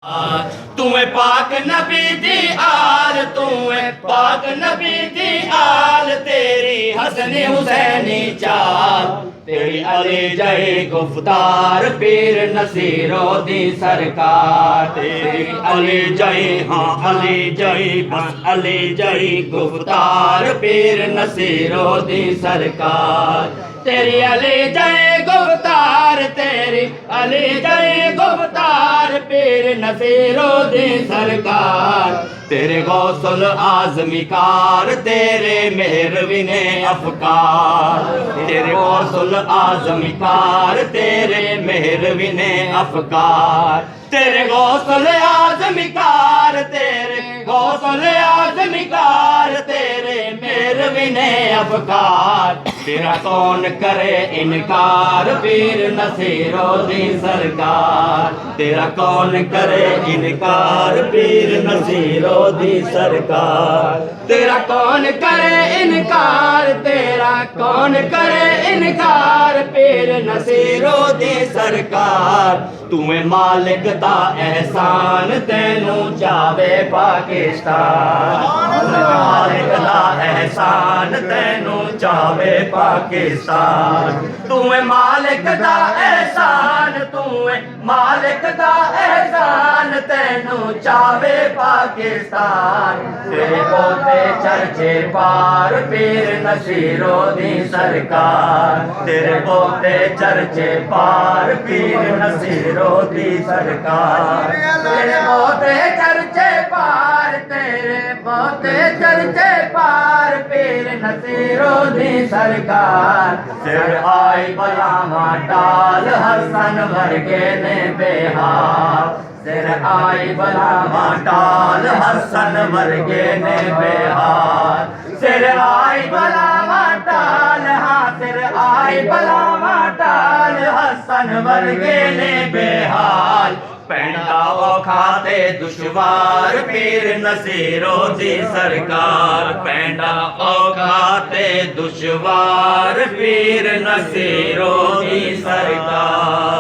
तुम्हें पाक नबी दी आल, तुम्हें पाक नबी दी आल, तेरी हसनी हुसैनी चाल, तेरी अली जय गुफ्तार पीर नसीरो दी सरकार, तेरी अली जय, हाँ अली जय, बस अली जय गुफ्तार पीर नसीरो दी सरकार, तेरी अली जय गुफ्तार, तेरी अली जय गुफ्तार पीर नसीरो दी सरकार, तेरे गौसल आज़मिकार, तेरे मेहरविने अफकार, तेरे गौसल आज़मिकार, तेरे मेहरविने अफकार, तेरे गौसल आज़मिकार, तेरे गौसल आज़मिकार, तेरे मेहरविने अफकार, तेरा कौन करे इनकार पीर नसीरो दी सरकार, तेरा कौन करे इनकार पीर नसीरो दी सरकार, तेरा कौन करे इनकार, तेरा कौन करे इनकार पीर नसीरो दी सरकार, तुम्हें मालिक दा एहसान तेनू जावे पाकिस्तान, मालिक दा एहसान तेनू जावे पाकिस्तान, तुम्हें मालिक दा एहसान, तुम्हें मालिक दा एहसान तेनू चावे पाकिस्तान, तेरे पोते चर्चे पार पीर नसीरो दी सरकार, तेरे पोते चर्चे पार पीर नसीरो दी सरकार, तेरे पोते चर्चे पार, तेरे पोते चर्चे पार पीर नसीरो दी सरकार, सिर आई बलावा टाल हसन वर्गे ने बेहाल, सिर आई बलावा टाल हसन वर्गे ने बेहाल, सिर आई बलावा टाल, हाँ सिर आई बलावा टाल हसन वर्गे ने बेहाल, पैंडा औखाते दुश्वार पीर नसीरो दी सरकार, पैंडा औखाते दुश्वार पीर नसीरो दी सरकार।